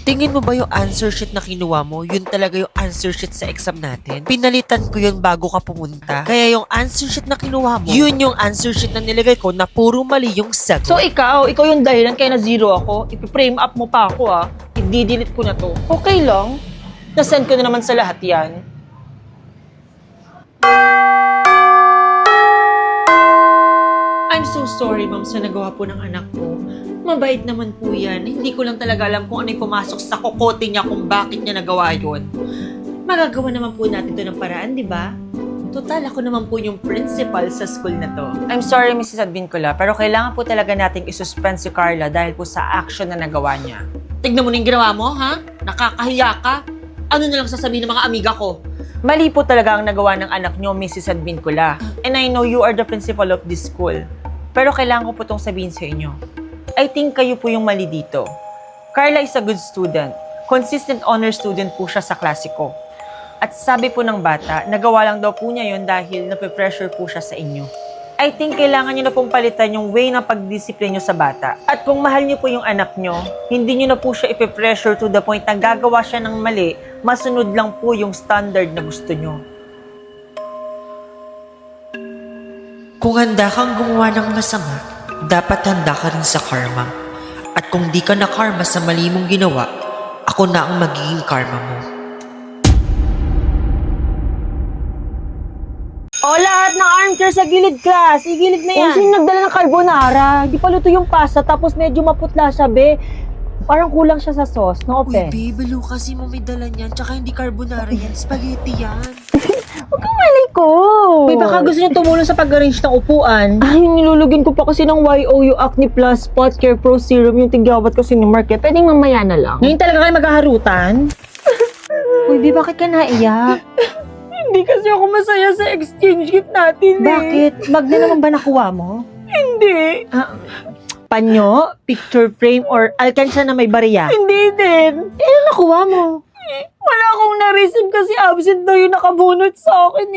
Tingin mo ba yung answer sheet na kinuha mo, yun talaga yung answer sheet sa exam natin? Pinalitan ko yun bago ka pumunta. Kaya yung answer sheet na kinuha mo, yun yung answer sheet na nilagay ko na puro mali yung sagot. So ikaw yung dahilan kaya na zero ako. Ipi-frame up mo pa ako I-delete ko na to. Okay lang. Nasend ko na naman sa lahat yan. I'm so sorry, ma'am, sa nagawa po ng anak ko. Mabait naman po yan. Hindi ko lang talaga alam kung ano yung pumasok sa kokote niya kung bakit niya nagawa yun. Magagawa naman po natin ito ng paraan, di ba? Total, ako naman po yung principal sa school na to. I'm sorry, Mrs. Advincula, pero kailangan po talaga nating isuspend si Carla dahil po sa action na nagawa niya. Tignan mo na yung ginawa mo, ha? Nakakahiya ka? Ano na lang sasabihin ng mga amiga ko? Mali po talaga ang nagawa ng anak niyo, Mrs. Advincula. And I know you are the principal of this school. Pero kailangan ko po itong sabihin sa inyo. I think kayo po yung mali dito. Carla is a good student. Consistent honor student po siya sa klase ko. At sabi po ng bata, nagawa lang daw po niya yun dahil nape-pressure po siya sa inyo. I think kailangan niyo na pong palitan yung way ng pagdisiplin niyo sa bata. At kung mahal niyo po yung anak niyo, hindi niyo na po siya ipe-pressure to the point na gagawa siya ng mali, masunod lang po yung standard na gusto niyo. Kung handa kang gumawa ng masama, dapat handa ka rin sa karma. At kung di ka na-karma sa mali mong ginawa, ako na ang magiging karma mo. O, lahat ng armchair sa gilid, class. Igilid na yan. Sino nagdala ng carbonara? Di pa luto yung pasta, tapos medyo maputla siya, be. Parang kulang siya sa sauce, no, Uy, Ope? babe, balo kasi mo may dala niyan. Tsaka hindi carbonara yan, spaghetti yan. Huwag kang maliko. Uy, baka gusto niyo tumulong sa pag-arrange ng upuan. Ay, nilulugin ko pa kasi ng YOU Acne Plus Spot Care Pro Serum yung tigawat kasi ni Mark. Pwedeng mamaya na lang. Ngayon talaga kayo maghaharutan? Uy, Bi, bakit ka naiyak? Hindi kasi ako masaya sa exchange gift natin Bakit? Bag na naman ba nakuha mo? Hindi. Panyo, picture frame, or alkansya na may bariya? Hindi din. Ano nakuha mo? Wala akong na-receive kasi absent daw yung nakabunot sa akin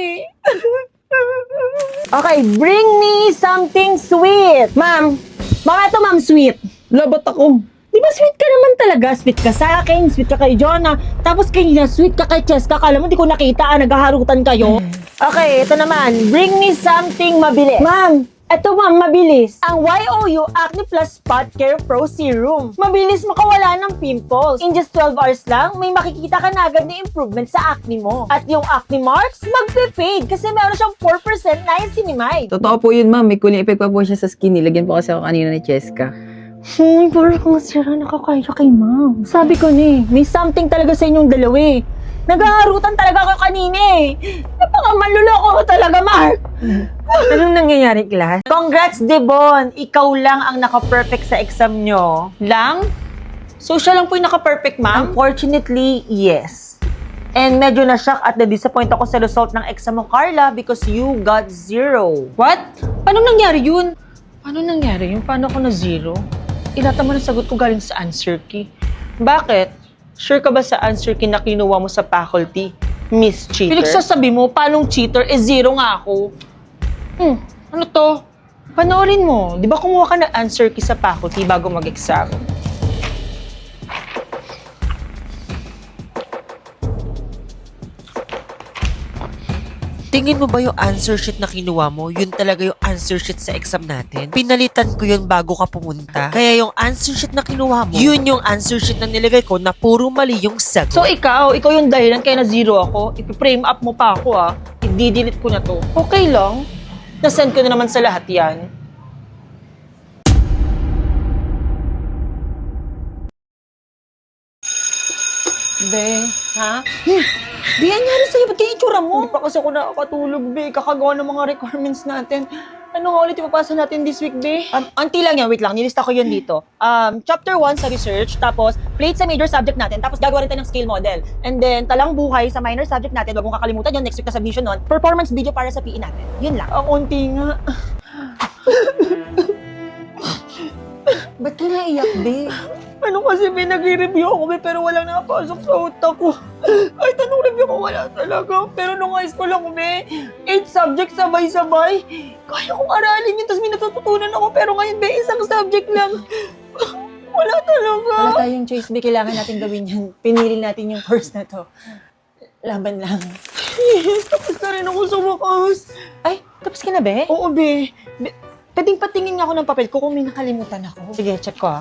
Okay, bring me something sweet. Ma'am, ito ma'am, sweet. Labat ako. Di ba sweet ka naman talaga? Sweet ka sa akin, sweet ka kay Jonah. Tapos kanina, sweet ka kay Cheska. Kala mo di ko nakita, naghaharutan kayo. Okay, ito naman. Bring me something mabilis. Ma'am, ito ma'am, mabilis. Ang YOU Acne Plus Spot Care Pro Serum. Mabilis makawala ng pimples. In just 12 hours lang, may makikita ka na agad na improvement sa acne mo. At yung acne marks, magpe-fade kasi meron siyang 4% niacinamide. Totoo po yun, ma'am. May cooling effect pa po siya sa skin. Nilagyan po kasi ako kanina ni Cheska. Parang kang sira nakakaya kay ma'am. Sabi ko may something talaga sa inyong dalawa eh. Naghaharutan talaga ako kanina eh. Napakamanluloko ko talaga, Mark. Anong nangyayari, class? Congrats, Devon! Ikaw lang ang naka-perfect sa exam nyo. Lang? So, siya lang po yung naka-perfect, ma'am? Unfortunately, yes. And medyo na-shock at na-disappoint ako sa result ng exam mo, Carla, because you got 0. What? Paano nangyari yun? Paano nangyari yun? Paano ako na-0? Ilata mo na sagot ko galing sa answer key. Bakit? Sure ka ba sa answer key na kinuha mo sa faculty? Miss Cheater? Pinagsasabi mo, paanong cheater? 0 nga ako. Ano to? Panoorin mo. Di ba kumuha ka ng answer key sa faculty bago mag-exam? Tingin mo ba yung answer sheet na kinuha mo, yun talaga yung answer sheet sa exam natin? Pinalitan ko yun bago ka pumunta. Kaya yung answer sheet na kinuha mo, yun yung answer sheet na nilagay ko na puro mali yung sagot. So ikaw yung dahilan kaya na 0 ako. Ipi-frame up mo pa ako I-delete ko na to. Okay lang. Nasend ko na naman sa lahat yan. Be, ha? Be, anyari sa'yo? Ba't kaya itsura mo? Hindi pa kasi ako nakakatulog, Be. Kakagawa ng mga requirements natin. Ano nga ulit ipapasa natin this week, Be? Auntie lang yan. Wait lang. Nilista ko yun dito. Chapter 1 sa research. Tapos, plate sa major subject natin. Tapos, gagawa rin tayo ng scale model. And then, talang buhay sa minor subject natin. Huwag mong kakalimutan yun. Next week na submission nun. Performance video para sa PE natin. Yun lang. Ang unti nga. Ba't ka naiyak, Be? Ano kasi, Be, nag-review ako, Be, pero walang nakapasok sa utak ko. Ay, tanong review ko, wala talaga. Pero nung high school ako, Be, 8 subjects sabay-sabay. Kaya kong aralin yun, tapos may natututunan ako. Pero ngayon, Be, isang subject lang. Wala talaga. Wala tayong choice, Be. Kailangan natin gawin yan. Pinili natin yung course na to. Laban lang. Tapos na rin ako sa wakas. Ay, tapos ka na, Be? Oo, be. Pwedeng patingin nga ako ng papel ko kung may nakalimutan ako. Sige, check ko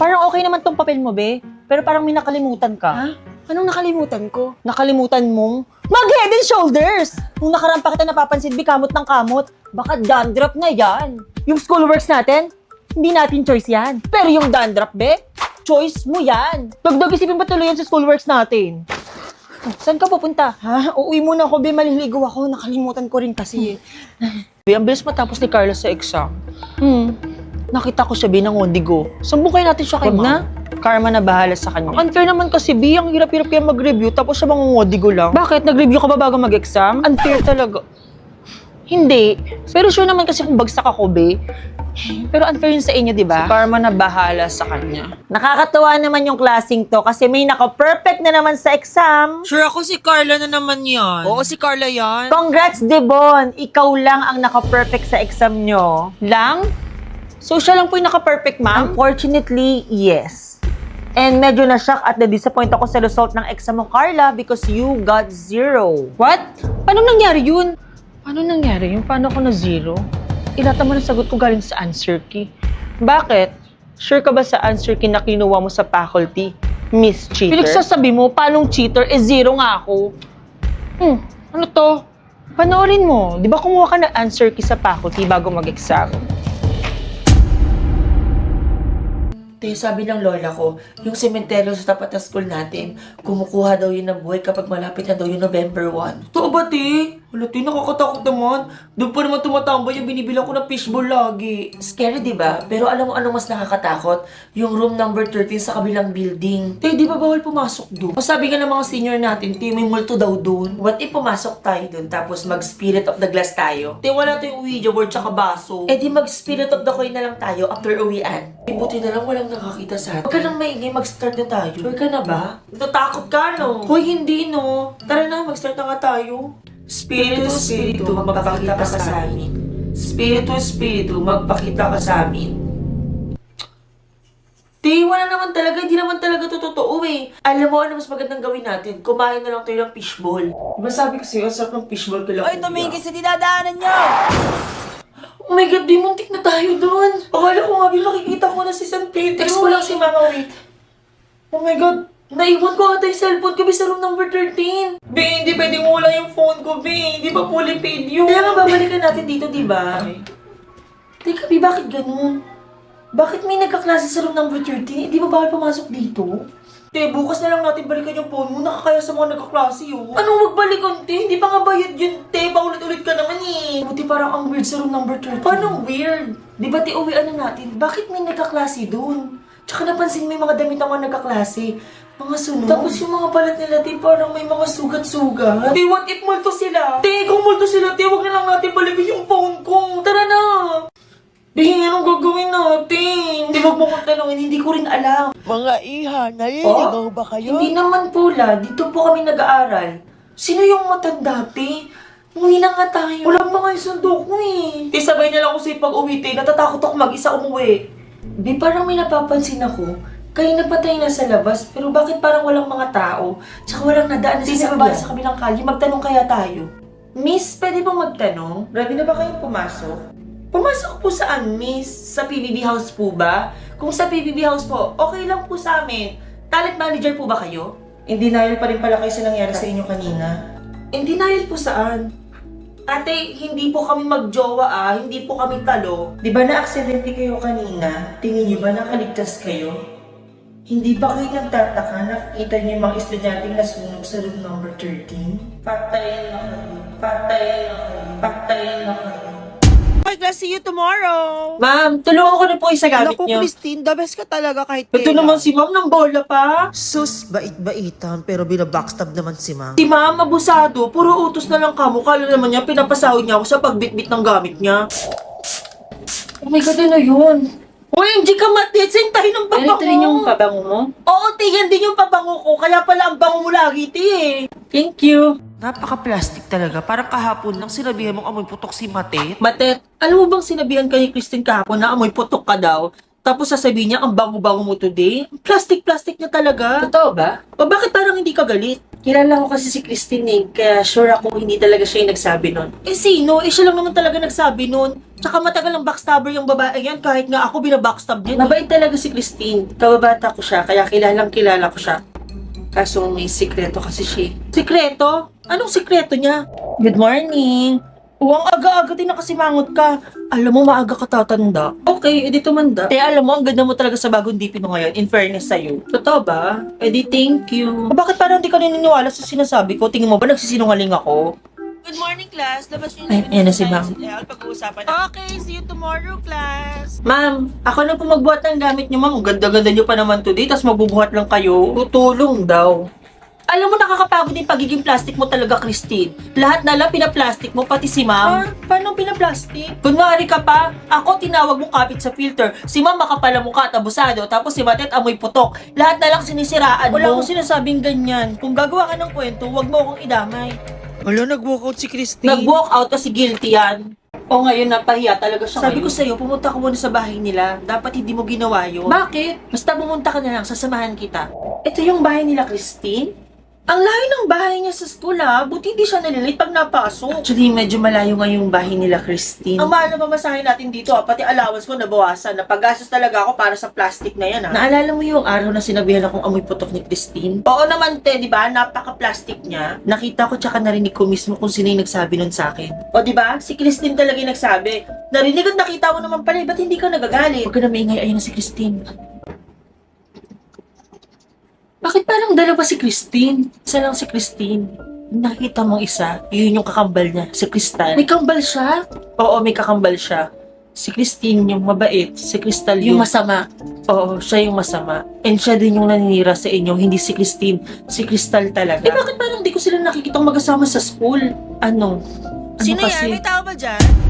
Parang okay naman tong papel mo, Be. Pero parang may nakalimutan ka. Ha? Anong nakalimutan ko? Nakalimutan mong mag-head and shoulders! Nung nakaraan pa kita napapansin, Be, kamot ng kamot. Baka dandruff na yan. Yung schoolworks natin, hindi natin choice yan. Pero yung dandruff, Be, choice mo yan. Dagdag isipin ba tuloy yan sa schoolworks natin? Saan ka pupunta? Ha? Uuwi muna ako, be. Maliligo ako. Nakalimutan ko rin kasi. Be, ang bilis matapos ni Carla sa exam. Nakita ko siya, be, ng Ondigo. Sumbukay natin siya kay Wag Ma. Karma na bahala sa kanya. Unfair naman kasi, be. Ang hirap-hirap kaya mag-review tapos siya mga Ondigo lang. Bakit? Nag-review ka ba bago mag-exam? Unfair talaga. Hindi. Pero sure naman kasi kung bagsak ako, be. Pero unfair yun sa inyo, di ba? Karma na bahala sa kanya. Nakakatuwa naman yung klaseng to kasi may naka-perfect na naman sa exam. Sure ako si Carla na naman yan. Oo, si Carla yan. Congrats, Devon! Ikaw lang ang naka-perfect sa exam nyo. Lang? So, siya lang po yung naka-perfect, ma'am? Unfortunately, yes. And medyo na-shock at na-disappoint ako sa result ng exam mo, Carla, because you got 0. What? Paano nangyari yun? Paano nangyari yun? Paano ako na 0? Ilata mo na sagot ko galing sa answer key. Bakit? Sure ka ba sa answer key na kinuha mo sa faculty? Miss Cheater? Pinagsasabi mo, paanong cheater? 0 nga ako. Ano to? Panoorin mo. Di ba kumuha ka ng answer key sa faculty bago mag-exam? Te, sabi ng lola ko, yung sementeryo sa tapat na school natin, kumukuha daw yun ng buhay kapag malapit na daw yung November 1. Totoo ba, te? Wala, te, nakakatakot naman. Doon pa naman tumatambay yung binibilang ko ng fishbowl lagi. Scary, di ba? Pero alam mo ano mas nakakatakot? Yung room number 13 sa kabilang building. Te, di ba bawal pumasok doon? O sabi nga ng mga senior natin, te, may multo daw doon. What if pumasok tayo doon tapos mag-spirit of the glass tayo? Te, wala tayong Ouija board tsaka baso. Eh di mag-spirit of the coin na lang tayo after uwian. Buti na lang walang nakakita sa atin. Huwag ka nang maingay, mag-start na tayo. Sure ka na ba? Natatakot ka, no? Hoy, hindi, no? Tara na, mag-start na nga tayo. Spiritu, Spiritu, magpakita ka sa amin. Spiritu, Spiritu, magpakita ka sa amin. Di, wala naman talaga. Hindi naman talaga to totoo eh. Alam mo, ano mas magandang gawin natin? Kumain na lang tayo ng fishball. Diba sabi ko sa'yo, sarap ng fishball ko lang. Ay, tumingin sa dinadaanan niyo! Oh my God, di muntik na tayo doon. Akala ko nga, makikita ko na si San Pedro. Text ko lang si Mama, wait. Oh my God, naiwan ko ata yung cellphone ko sa room number 13. Be, hindi pwedeng wala yung phone ko, Be. Hindi pa fully paid yun. Kaya nga babalikan natin dito, di ba? Teka, Be, bakit ganun? Bakit may nagkaklase sa room number 13? Di ba bawal pumasok dito? Te, bukas na lang natin balikan yung phone mo. Nakakaya sa mga nagkaklase yun. Anong magbalikan, te? Hindi pa nga bayad yun, te. Paulit-ulit ka naman eh. Buti parang ang weird sa room number 13. Paano weird? Di ba, te, uwian na natin? Bakit may nagkaklase doon? Tsaka napansin may mga damit ang mga nagkaklase. Mga sunog. Tapos yung mga balat nila, te, parang may mga sugat-sugat. Te, what if multo sila? Te, kung multo sila, te, wag na lang natin balikan yung phone ko. Tara na! Di, anong gagawin natin? Di, wag mo kong tanongin, hindi ko rin alam. Mga iha, naliligaw ba kayo? Hindi naman po, la. Dito po kami nag-aaral. Sino yung matanda, te? Umuwi na nga tayo. Wala pa nga yung sundo ko eh. Te, sabay na lang ako sa'yo pag-uwi, te. Natatakot ako mag-isa umuwi. Di, parang may napapansin ako. Kayo nagpatay na sa labas, pero bakit parang walang mga tao? Tsaka walang nadaan na sasakyan sa kabilang kalye. Magtanong kaya tayo. Miss, pwede bang magtanong? Ready na ba kayong pumasok? Pumasok po saan, Miss? Sa PBB House po ba? Kung sa PBB House po, okay lang po sa amin. Talent manager po ba kayo? In denial pa rin pala kayo sa nangyari sa inyo kanina. In denial po saan? Ate, hindi po kami magjowa hindi po kami talo. Di ba na-aksidente kayo kanina? Tingin niyo ba nakaligtas kayo? Hindi ba kayo nagtataka nakikita niyo yung mga estudyanteng nasunog sa room number 13? Patayin na kayo. Patayin na kayo. Patayin na kayo. Bye, class, see you tomorrow! Ma'am, tulungan ko na po yung sa gamit Naku, niyo. Christine, the best ka talaga kahit Ito kailan. naman si ma'am ng bola pa. Sus, bait-baitan, pero binabackstab naman si ma'am. Si ma'am, abusado. Puro utos na lang kamo. Kala naman niya, pinapasahod niya ako sa pagbitbit ng gamit niya. Oh my God, ano yun? OMG ka, Matet! Saan tayo ng pabango? Ganito rin yung pabango mo? Oo, te, yan din yung pabango ko. Kaya pala ang bango mo lagi, te. Thank you. Napaka-plastic talaga. Parang kahapon lang sinabihan mong amoy putok si Matet. Matet, alam mo bang sinabihan kay Christine kahapon na amoy putok ka daw? Tapos sasabihin niya, ang bango-bango mo today? Plastic-plastic niya talaga. Totoo ba? O bakit parang hindi ka galit? Kilala ko kasi si Christine eh, kaya sure ako hindi talaga siya yung nagsabi nun. Eh sino? Eh siya lang naman talaga nagsabi nun. Tsaka matagal ng backstabber yung babae yan, kahit nga ako binabackstab niya. Mabait talaga si Christine. Kababata ko siya, kaya kilalang kilala ko siya. Kaso may sikreto kasi siya. Sikreto? Anong sikreto niya? Good morning! Ang aga-aga din nakasimangot ka. Alam mo, maaga ka tatanda. Okay, edi tumanda. Eh, alam mo, ang ganda mo talaga sa bagong DP mo ngayon, in fairness sa'yo. Totoo ba? Edi thank you. O, bakit parang di ka naniniwala sa sinasabi ko? Tingin mo ba nagsisinungaling ako? Good morning, class. Labas niyo Ay, ayan na si Ma'am. Pag-uusapan na. Okay, see you tomorrow, class. Ma'am, ako na po magbuhat ng gamit niyo, ma'am. Ang ganda-ganda niyo pa naman today, tapos magbubuhat lang kayo. Tutulong daw. Alam mo, nakakapagod yung pagiging plastic mo talaga, Christine. Lahat na lang pinaplastic mo, pati si ma'am. Paano pinaplastic? Kunwari ka pa, ako tinawag mong kapit sa filter. Si ma'am makapala mukha at abusado, tapos si Matet amoy putok. Lahat na lang sinisiraan mo. Wala akong sinasabing ganyan. Kung gagawa ka ng kwento, wag mo akong idamay. Wala, nag-walkout si Christine. Nag-walk out kasi guilty yan. O ngayon, napahiya talaga siya. Sabi ko sa'yo, pumunta ka muna sa bahay nila. Dapat hindi mo ginawa yun. Bakit? Basta pumunta ka na lang, sasamahan kita. Ito yung bahay nila, Christine? Ang layo ng bahay niya sa school, ha? Buti hindi siya nalilate pag napasok. Actually, medyo malayo nga yung bahay nila, Christine. Ang mahal na pamasahin natin dito, ha? Pati allowance ko nabawasan. Napagastos talaga ako para sa plastic na yan, ha? Naalala mo yung araw na sinabihan akong amoy putok ni Christine? Oo naman, te, di ba? Napaka-plastic niya. Nakita ko tsaka narinig ko mismo kung sino yung nagsabi nun sa akin. O, di ba? Si Christine talaga yung nagsabi. Narinig at nakita mo naman pala, ba't hindi ka nagagalit? Huwag ka na maingay, ayun na si Christine. Bakit parang dalawa si Christine? Isa lang si Christine. Nakita mong isa, yun yung kakambal niya, si Crystal. May kambal siya? Oo, may kakambal siya. Si Christine yung mabait, si Crystal yung masama. Oo, siya yung masama. And siya din yung naninira sa inyo, hindi si Christine. Si Crystal talaga. Eh bakit parang di ko sila nakikitang magkasama sa school? Ano? Sino kasi? yan? May tao ba dyan?